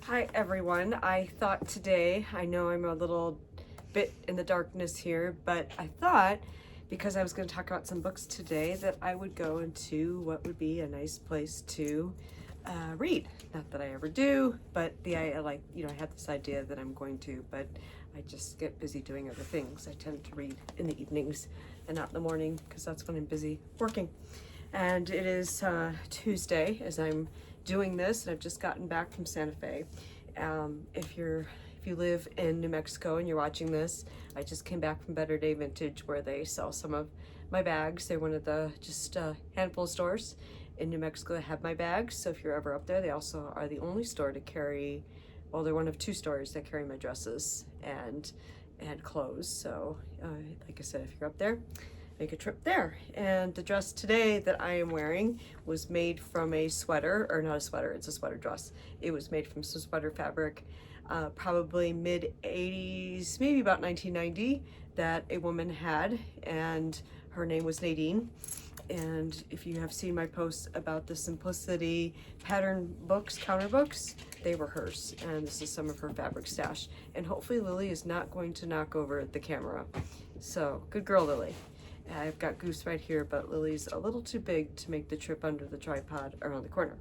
Hi everyone. I thought today, I know I'm a little bit in the darkness here, but I thought because I was going to talk about some books today that I would go into what would be a nice place to read. Not that I ever do, but I had this idea that I'm going to, but I just get busy doing other things. I tend to read in the evenings and not in the morning because that's when I'm busy working. And it is Tuesday as I'm doing this, and I've just gotten back from Santa Fe. If you live in New Mexico and you're watching this, I just came back from Better Day Vintage where they sell some of my bags. They're one of the just handful of stores in New Mexico that have my bags. So if you're ever up there, they also are the only store to carry, well, they're one of two stores that carry my dresses and clothes. So like I said, if you're up there, make a trip there. And the dress today that I am wearing was made from a sweater, or not a sweater, it's a sweater dress. It was made from some sweater fabric, probably mid 80s, maybe about 1990, that a woman had, and her name was Nadine. And if you have seen my posts about the Simplicity pattern books, counter books, they were hers. And this is some of her fabric stash. And hopefully Lily is not going to knock over the camera. So good girl, Lily. I've got Goose right here, but Lily's a little too big to make the trip under the tripod around the corner.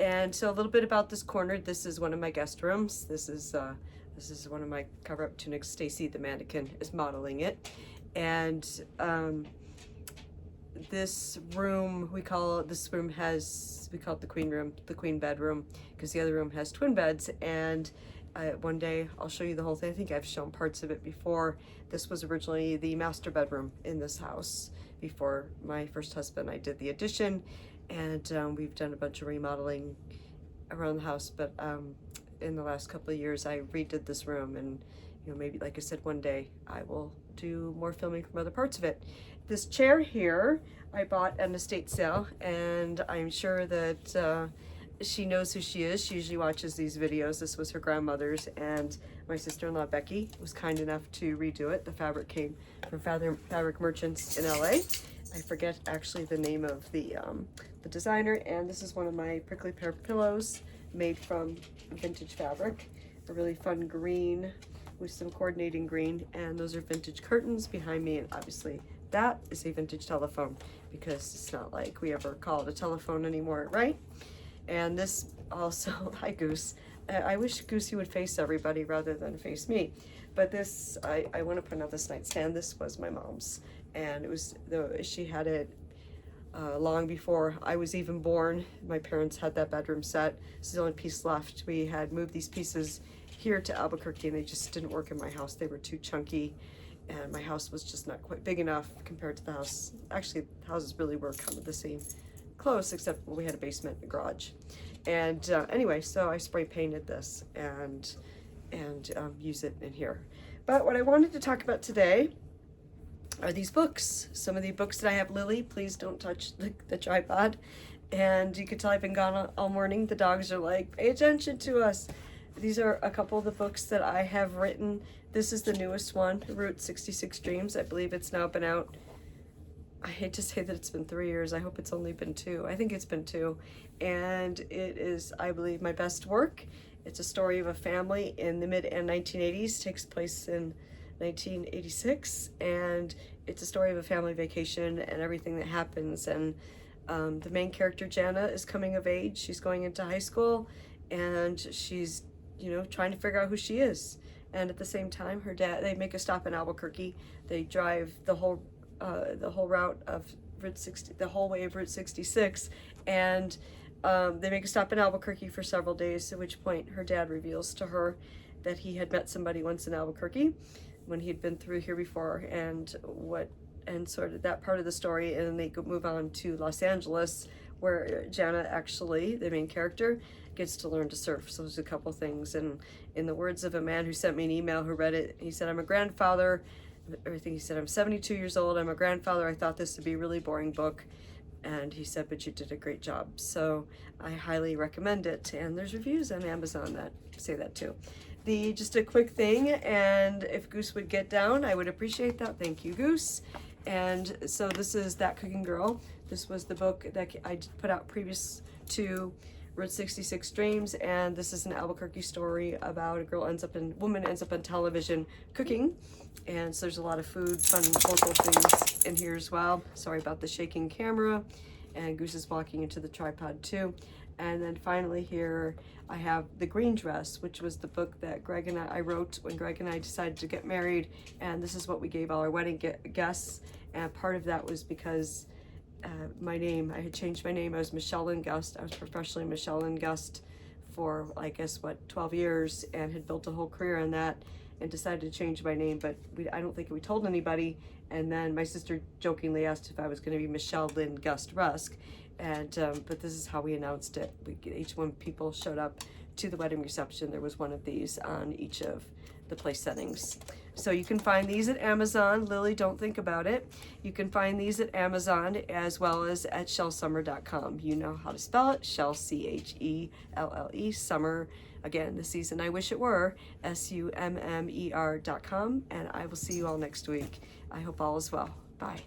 And so a little bit about this corner. This is one of my guest rooms. This is one of my cover-up tunics. Stacy, the mannequin, is modeling it. And this room, we call it the queen room, the queen bedroom, because the other room has twin beds. And one day I'll show you the whole thing. I think I've shown parts of it before. This was originally the master bedroom in this house before my first husband and I did the addition, and we've done a bunch of remodeling around the house, but in the last couple of years I redid this room, and maybe, like I said, one day I will do more filming from other parts of it. This chair here I bought at an estate sale, and I'm sure that she knows who she is. She usually watches these videos. This was her grandmother's, and my sister-in-law Becky was kind enough to redo it. The fabric came from Fabric Merchants in LA. I forget actually the name of the designer, and this is one of my prickly pear pillows made from vintage fabric. A really fun green with some coordinating green, and those are vintage curtains behind me, and obviously that is a vintage telephone because it's not like we ever call it a telephone anymore, right? And this also, hi Goose. I wish Goose you would face everybody rather than face me. But this, I want to put on this nightstand. This was my mom's, and she had it long before I was even born. My parents had that bedroom set. This is the only piece left. We had moved these pieces here to Albuquerque, and they just didn't work in my house. They were too chunky, and my house was just not quite big enough compared to the house. Actually, the houses really were kind of the same, close, except we had a basement and a garage. And anyway, so I spray painted this and use it in here. But what I wanted to talk about today are these books. Some of the books that I have. Lily, please don't touch the tripod. And you can tell I've been gone all morning. The dogs are like, pay attention to us. These are a couple of the books that I have written. This is the newest one, Route 66 Dreams. I believe it's now been out. I hate to say that it's been 3 years. I hope it's only been 2. I think it's been 2. And it is, I believe, my best work. It's a story of a family in the mid and 1980s. Takes place in 1986. And it's a story of a family vacation and everything that happens. And the main character, Jana, is coming of age. She's going into high school, and she's, trying to figure out who she is. And at the same time, her dad, they make a stop in Albuquerque. They drive the whole route of Route 60, the whole way of Route 66, and they make a stop in Albuquerque for several days, at which point her dad reveals to her that he had met somebody once in Albuquerque when he had been through here before, and sort of that part of the story. And then they move on to Los Angeles, where Jana, actually, the main character, gets to learn to surf. So there's a couple things, and in the words of a man who sent me an email who read it, he said, I'm a grandfather. I think he said, I'm 72 years old, I'm a grandfather, I thought this would be a really boring book. And he said, but you did a great job. So I highly recommend it. And there's reviews on Amazon that say that too. Just a quick thing, and if Goose would get down, I would appreciate that. Thank you, Goose. And so this is That Cooking Girl. This was the book that I put out previous to Route 66 Dreams, and this is an Albuquerque story about a woman ends up on television cooking, and so there's a lot of food, fun local things in here as well. Sorry about the shaking camera, and Goose is walking into the tripod too. And then finally here I have The Green Dress, which was the book that I wrote when Greg and I decided to get married, and this is what we gave all our wedding guests. And part of that was because my name, I had changed my name. I was Michelle Lynn Gust. I was professionally Michelle Lynn Gust for, I guess, 12 years, and had built a whole career on that, and decided to change my name, but I don't think we told anybody. And then my sister jokingly asked if I was going to be Michelle Lynn Gust Rusk, and but this is how we announced it. Each one people showed up to the wedding reception, there was one of these on each of the place settings. So you can find these at Amazon. Lily, don't think about it. You can find these at Amazon as well as at shellsummer.com. You know how to spell it, Shell, C-H-E-L-L-E, summer. Again, the season I wish it were, SUMMER.com, and I will see you all next week. I hope all is well. Bye.